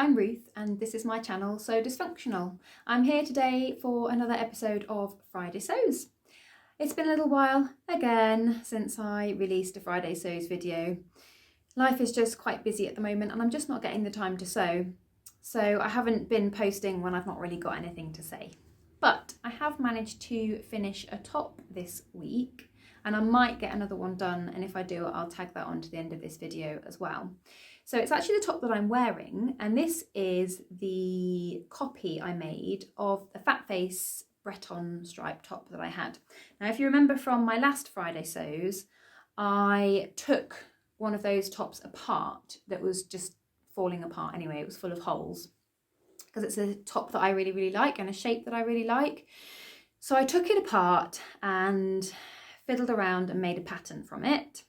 I'm Ruth and this is my channel So Dysfunctional. I'm here today for another episode of Friday Sews. It's been a little while again since I released a Friday Sews video. Life is just quite busy at the moment and I'm just not getting the time to sew. So I haven't been posting when I've not really got anything to say. But I have managed to finish a top this week and I might get another one done, and if I do I'll tag that on to the end of this video as well. So it's actually the top that I'm wearing, and this is the copy I made of the FatFace Breton stripe top that I had. Now if you remember from my last Friday Sews, I took one of those tops apart that was just falling apart anyway. It was full of holes because it's a top that I really like and a shape that I really like. So I took it apart and fiddled around and made a pattern from it,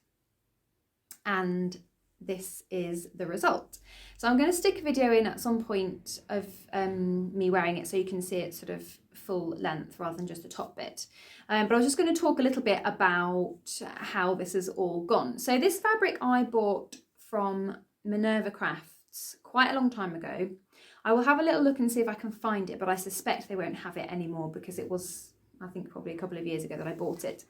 and this is the result. So I'm going to stick a video in at some point of me wearing it so you can see it sort of full length rather than just the top bit. But I was just going to talk a little bit about how this has all gone. So this fabric I bought from Minerva Crafts quite a long time ago. I will have a little look and see if I can find it, but I suspect they won't have it anymore because it was, I think, probably a couple of years ago that I bought it.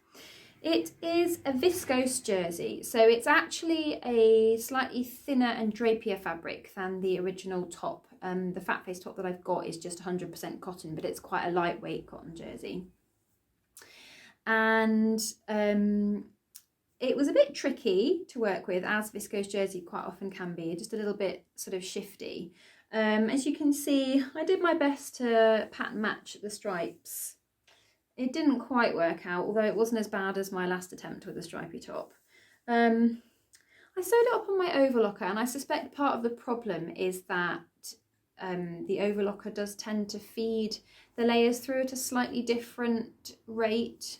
It is a viscose jersey, so it's actually a slightly thinner and drapier fabric than the original top. The FatFace top that I've got is just 100% cotton, but it's quite a lightweight cotton jersey. And it was a bit tricky to work with, as viscose jersey quite often can be, just a little bit sort of shifty. As you can see, I did my best to pattern match the stripes. It didn't quite work out, although it wasn't as bad as my last attempt with the stripy top. I sewed it up on my overlocker, and I suspect part of the problem is that the overlocker does tend to feed the layers through at a slightly different rate.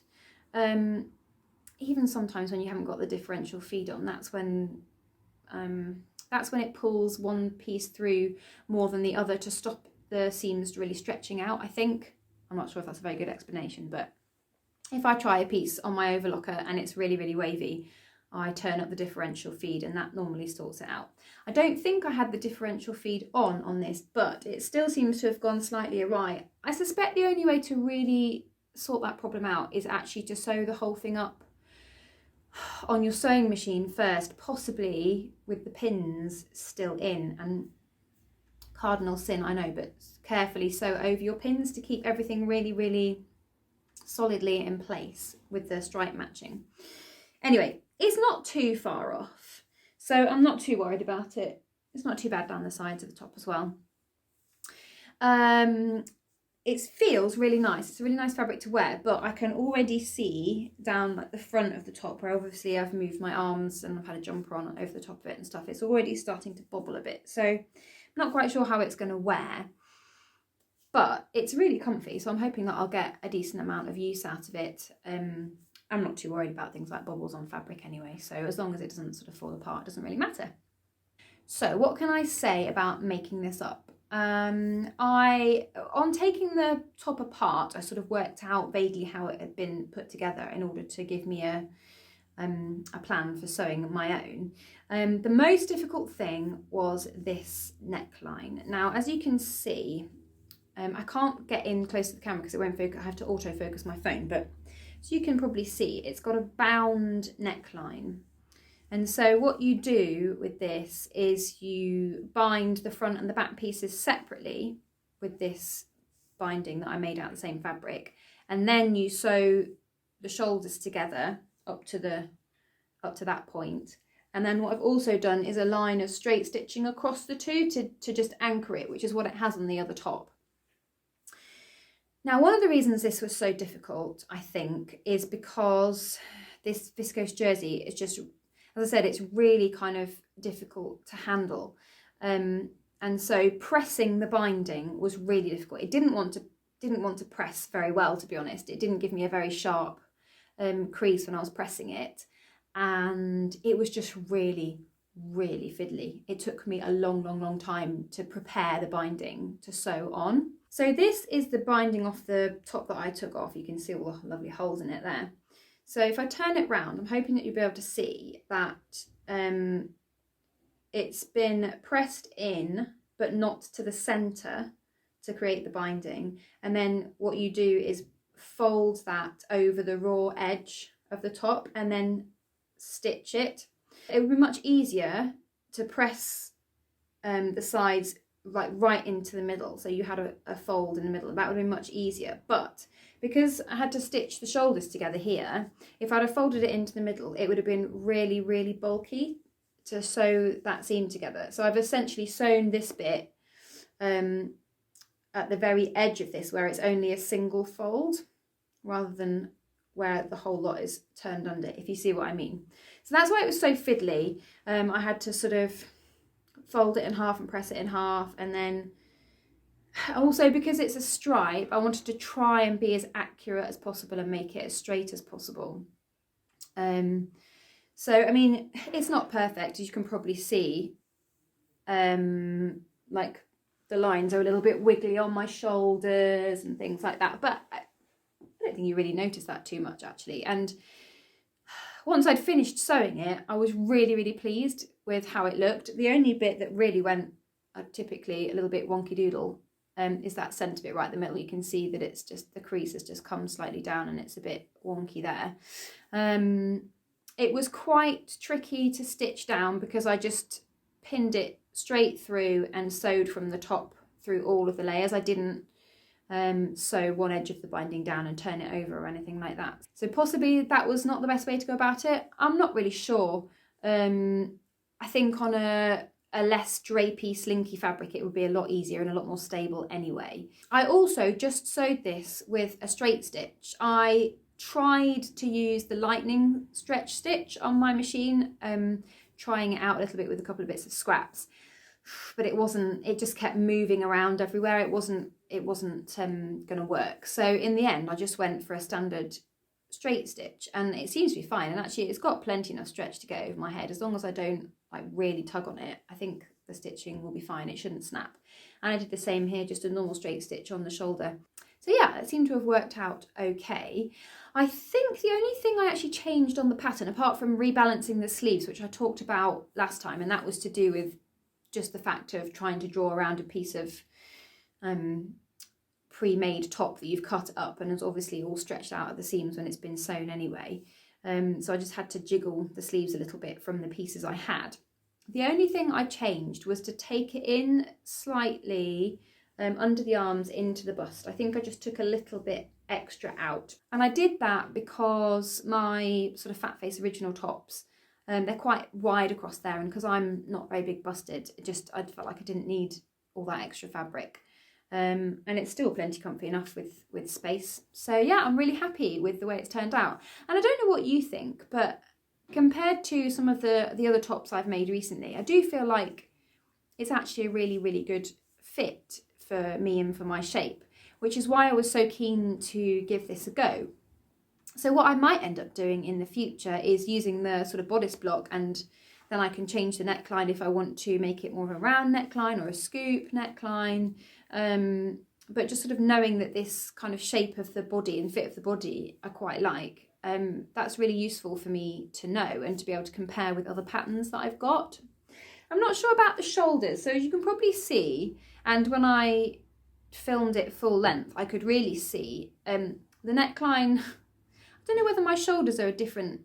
Even sometimes when you haven't got the differential feed on, that's when it pulls one piece through more than the other to stop the seams really stretching out, I think. I'm not sure if that's a very good explanation, but if I try a piece on my overlocker and it's really wavy, I turn up the differential feed and that normally sorts it out. I don't think I had the differential feed on this, but it still seems to have gone slightly awry. I suspect the only way to really sort that problem out is actually to sew the whole thing up on your sewing machine first, possibly with the pins still in, and cardinal sin, I know, but carefully sew over your pins to keep everything really solidly in place with the stripe matching. Anyway, it's not too far off, so I'm not too worried about it. It's not too bad down the sides of the top as well. It feels really nice. It's a really nice fabric to wear, but I can already see down like the front of the top, where obviously I've moved my arms and I've had a jumper on over the top of it and stuff. It's already starting to bobble a bit, so I'm not quite sure how it's going to wear, but it's really comfy, so I'm hoping that I'll get a decent amount of use out of it. I'm not too worried about things like bobbles on fabric anyway, so as long as it doesn't sort of fall apart, it doesn't really matter. So what can I say about making this up? On taking the top apart, I sort of worked out vaguely how it had been put together in order to give me a plan for sewing my own. The most difficult thing was this neckline. Now, as you can see, I can't get in close to the camera because it won't focus. I have to autofocus my phone, but as you can probably see, it's got a bound neckline. And so what you do with this is you bind the front and the back pieces separately with this binding that I made out of the same fabric, and then you sew the shoulders together up to that point. And then what I've also done is a line of straight stitching across the two to just anchor it, which is what it has on the other top. Now, one of the reasons this was so difficult, I think, is because this viscose jersey is just, as I said, it's really kind of difficult to handle. And so pressing the binding was really difficult. It didn't want to press very well, to be honest. It didn't give me a very sharp crease when I was pressing it. And it was just really fiddly. It took me a long time to prepare the binding to sew on. So this is the binding off the top that I took off. You can see all the lovely holes in it there. So if I turn it round, I'm hoping that you'll be able to see that it's been pressed in, but not to the center to create the binding. And then what you do is fold that over the raw edge of the top and then stitch it. It would be much easier to press the sides like right into the middle, so you had a fold in the middle. That would be much easier, but because I had to stitch the shoulders together here, if I'd have folded it into the middle, it would have been really, really bulky to sew that seam together. So I've essentially sewn this bit at the very edge of this, where it's only a single fold rather than where the whole lot is turned under, if you see what I mean. So that's why it was so fiddly. I had to sort of fold it in half and press it in half, and then also because it's a stripe, I wanted to try and be as accurate as possible and make it as straight as possible. So I mean, it's not perfect, as you can probably see. Like the lines are a little bit wiggly on my shoulders and things like that, but I don't think you really notice that too much actually. And once I'd finished sewing it, I was really, really pleased with how it looked. The only bit that really went typically a little bit wonky doodle is that centre bit right in the middle. You can see that it's just, the crease has just come slightly down and it's a bit wonky there. It was quite tricky to stitch down because I just pinned it straight through and sewed from the top through all of the layers. I didn't sew one edge of the binding down and turn it over or anything like that. So possibly that was not the best way to go about it. I'm not really sure. I think on a less drapey, slinky fabric, it would be a lot easier and a lot more stable anyway. I also just sewed this with a straight stitch. I tried to use the lightning stretch stitch on my machine, trying it out a little bit with a couple of bits of scraps, but it just kept moving around everywhere. It wasn't gonna work. So in the end, I just went for a standard straight stitch, and it seems to be fine. And actually it's got plenty enough stretch to get over my head. As long as I don't like really tug on it, I think the stitching will be fine. It shouldn't snap. And I did the same here, just a normal straight stitch on the shoulder. So yeah, it seemed to have worked out okay. I think the only thing I actually changed on the pattern, apart from rebalancing the sleeves, which I talked about last time, and that was to do with just the fact of trying to draw around a piece of pre-made top that you've cut up and it's obviously all stretched out at the seams when it's been sewn anyway. So I just had to jiggle the sleeves a little bit from the pieces I had. The only thing I changed was to take it in slightly under the arms into the bust. I think I just took a little bit extra out, and I did that because my sort of FatFace original tops, they're quite wide across there, and because I'm not very big busted, I felt like I didn't need all that extra fabric. And it's still plenty comfy enough with space. So yeah, I'm really happy with the way it's turned out. And I don't know what you think, but compared to some of the other tops I've made recently, I do feel like it's actually a really, really good fit for me and for my shape, which is why I was so keen to give this a go. So what I might end up doing in the future is using the sort of bodice block, and then I can change the neckline if I want to make it more of a round neckline or a scoop neckline. But just sort of knowing that this kind of shape of the body and fit of the body I quite like, that's really useful for me to know and to be able to compare with other patterns that I've got. I'm not sure about the shoulders, so as you can probably see, and when I filmed it full length, I could really see the neckline. I don't know whether my shoulders are a different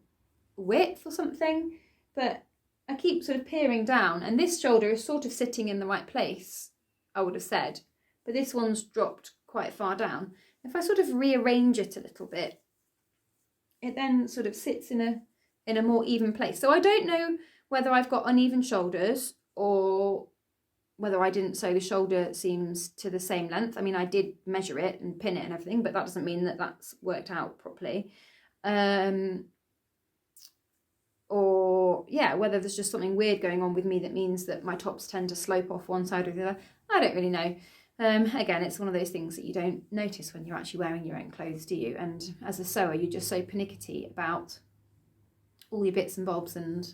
width or something, but I keep sort of peering down, and this shoulder is sort of sitting in the right place, I would have said, but this one's dropped quite far down. If I sort of rearrange it a little bit, it then sort of sits in a more even place. So I don't know whether I've got uneven shoulders or whether I didn't sew the shoulder seams to the same length. I mean, I did measure it and pin it and everything, but that doesn't mean that that's worked out properly. Or yeah, whether there's just something weird going on with me that means that my tops tend to slope off one side or the other. I don't really know. Again, it's one of those things that you don't notice when you're actually wearing your own clothes, do you? And as a sewer, you're just so pernickety about all your bits and bobs and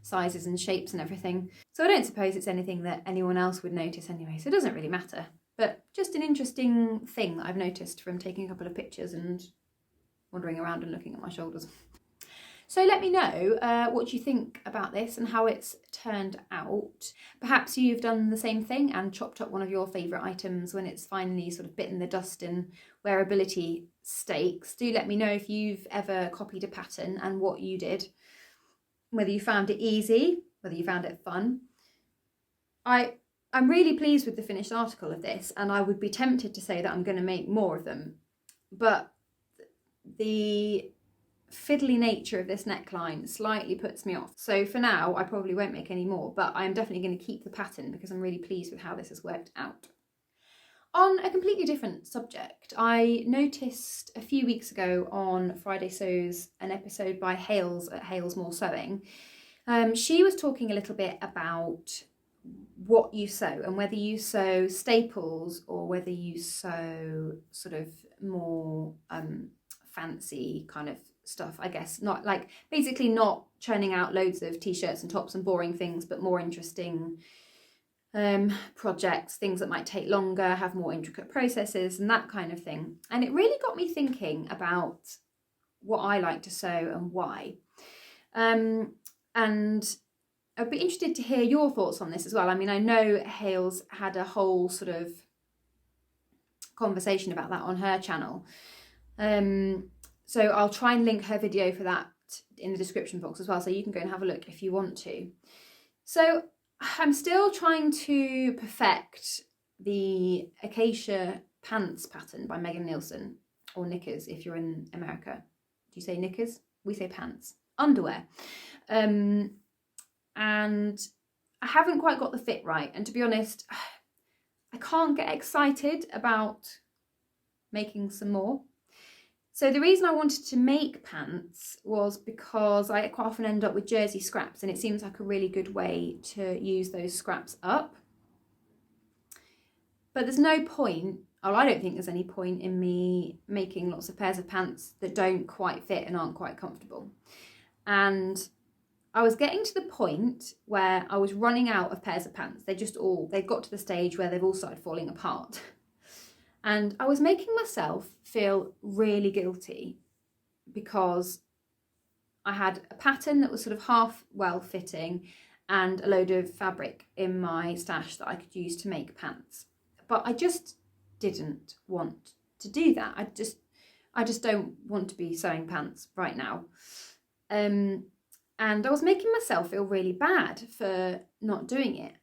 sizes and shapes and everything. So I don't suppose it's anything that anyone else would notice anyway, so it doesn't really matter. But just an interesting thing that I've noticed from taking a couple of pictures and wandering around and looking at my shoulders. So let me know what you think about this and how it's turned out. Perhaps you've done the same thing and chopped up one of your favourite items when it's finally sort of bitten the dust in wearability stakes. Do let me know if you've ever copied a pattern and what you did, whether you found it easy, whether you found it fun. I'm really pleased with the finished article of this, and I would be tempted to say that I'm going to make more of them, but the fiddly nature of this neckline slightly puts me off. So for now, I probably won't make any more, but I'm definitely going to keep the pattern because I'm really pleased with how this has worked out. On a completely different subject, I noticed a few weeks ago on Friday Sews an episode by Hales at Hales Moore Sewing. She was talking a little bit about what you sew and whether you sew staples or whether you sew sort of more fancy kind of stuff, I guess, not like basically not churning out loads of t-shirts and tops and boring things, but more interesting projects, things that might take longer, have more intricate processes and that kind of thing. And it really got me thinking about what I like to sew and why. And I'd be interested to hear your thoughts on this as well. I mean, I know Hales had a whole sort of conversation about that on her channel. So I'll try and link her video for that in the description box as well, so you can go and have a look if you want to. So I'm still trying to perfect the acacia pants pattern by Megan Nielsen, or knickers if you're in America. Do you say knickers? We say pants. Underwear. And I haven't quite got the fit right. And to be honest, I can't get excited about making some more. So the reason I wanted to make pants was because I quite often end up with jersey scraps, and it seems like a really good way to use those scraps up. But there's no point, or I don't think there's any point in me making lots of pairs of pants that don't quite fit and aren't quite comfortable. And I was getting to the point where I was running out of pairs of pants. They'd got to the stage where they've all started falling apart. And I was making myself feel really guilty because I had a pattern that was sort of half well fitting and a load of fabric in my stash that I could use to make pants. But I just didn't want to do that. I just don't want to be sewing pants right now. And I was making myself feel really bad for not doing it.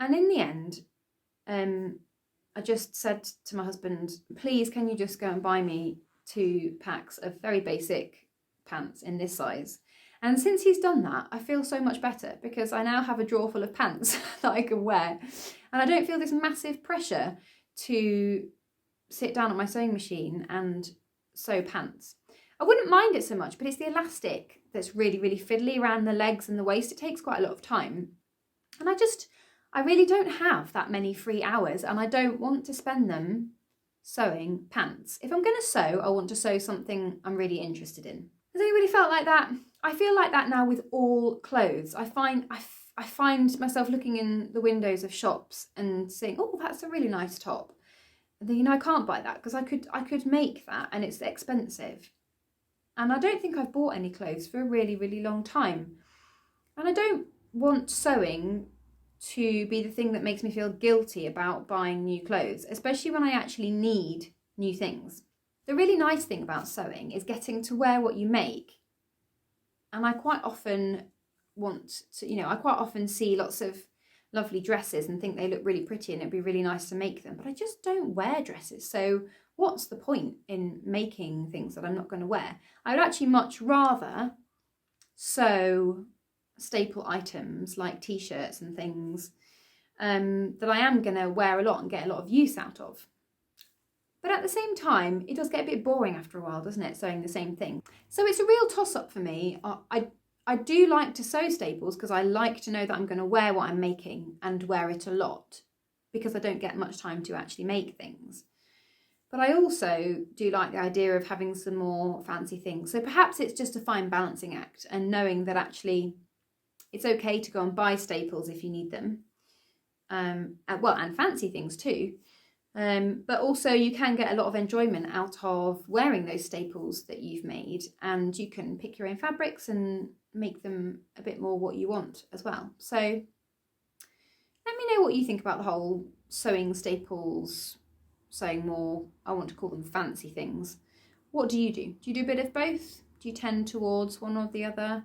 And in the end, I just said to my husband, please, can you just go and buy me 2 packs of very basic pants in this size? And since he's done that, I feel so much better because I now have a drawer full of pants that I can wear. And I don't feel this massive pressure to sit down at my sewing machine and sew pants. I wouldn't mind it so much, but it's the elastic that's really, really fiddly around the legs and the waist. It takes quite a lot of time. And I really don't have that many free hours, and I don't want to spend them sewing pants. If I'm going to sew, I want to sew something I'm really interested in. Has anybody felt like that? I feel like that now with all clothes. I find myself looking in the windows of shops and saying, oh, that's a really nice top. And then, I can't buy that because I could make that and it's expensive. And I don't think I've bought any clothes for a really, really long time. And I don't want sewing to be the thing that makes me feel guilty about buying new clothes, especially when I actually need new things. The really nice thing about sewing is getting to wear what you make. And I quite often I quite often see lots of lovely dresses and think they look really pretty and it'd be really nice to make them, but I just don't wear dresses. So what's the point in making things that I'm not going to wear? I would actually much rather sew staple items like t-shirts and things that I am going to wear a lot and get a lot of use out of. But at the same time, it does get a bit boring after a while, doesn't it, sewing the same thing? So it's a real toss-up for me. I do like to sew staples because I like to know that I'm going to wear what I'm making and wear it a lot because I don't get much time to actually make things. But I also do like the idea of having some more fancy things. So perhaps it's just a fine balancing act and knowing that actually it's okay to go and buy staples if you need them. And fancy things too. But also you can get a lot of enjoyment out of wearing those staples that you've made, and you can pick your own fabrics and make them a bit more what you want as well. So let me know what you think about the whole sewing staples, sewing more, I want to call them fancy things. What do you do? Do you do a bit of both? Do you tend towards one or the other?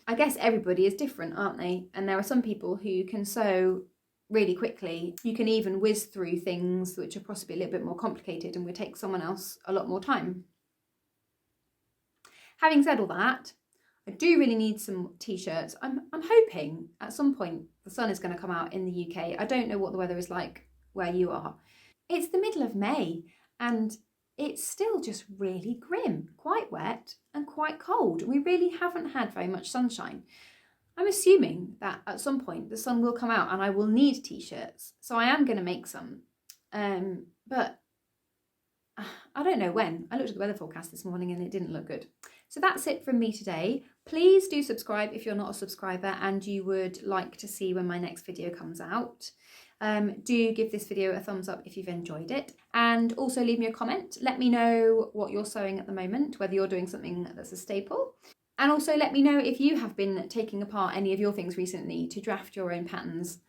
I guess everybody is different, aren't they? And there are some people who can sew really quickly. You can even whiz through things which are possibly a little bit more complicated and would take someone else a lot more time. Having said all that, I do really need some t-shirts. I'm hoping at some point the sun is going to come out in the UK. I don't know what the weather is like where you are. It's the middle of May and it's still just really grim, quite wet and quite cold. We really haven't had very much sunshine. I'm assuming that at some point the sun will come out and I will need t-shirts. So I am going to make some, but I don't know when. I looked at the weather forecast this morning and it didn't look good. So that's it from me today. Please do subscribe if you're not a subscriber and you would like to see when my next video comes out. Do give this video a thumbs up if you've enjoyed it, and also leave me a comment. Let me know what you're sewing at the moment, whether you're doing something that's a staple, and also let me know if you have been taking apart any of your things recently to draft your own patterns.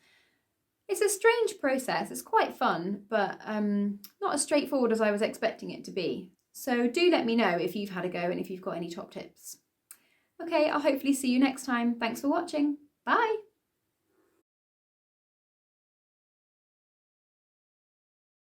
It's a strange process, it's quite fun, but not as straightforward as I was expecting it to be. So do let me know if you've had a go and if you've got any top tips. Okay, I'll hopefully see you next time. Thanks for watching. Bye!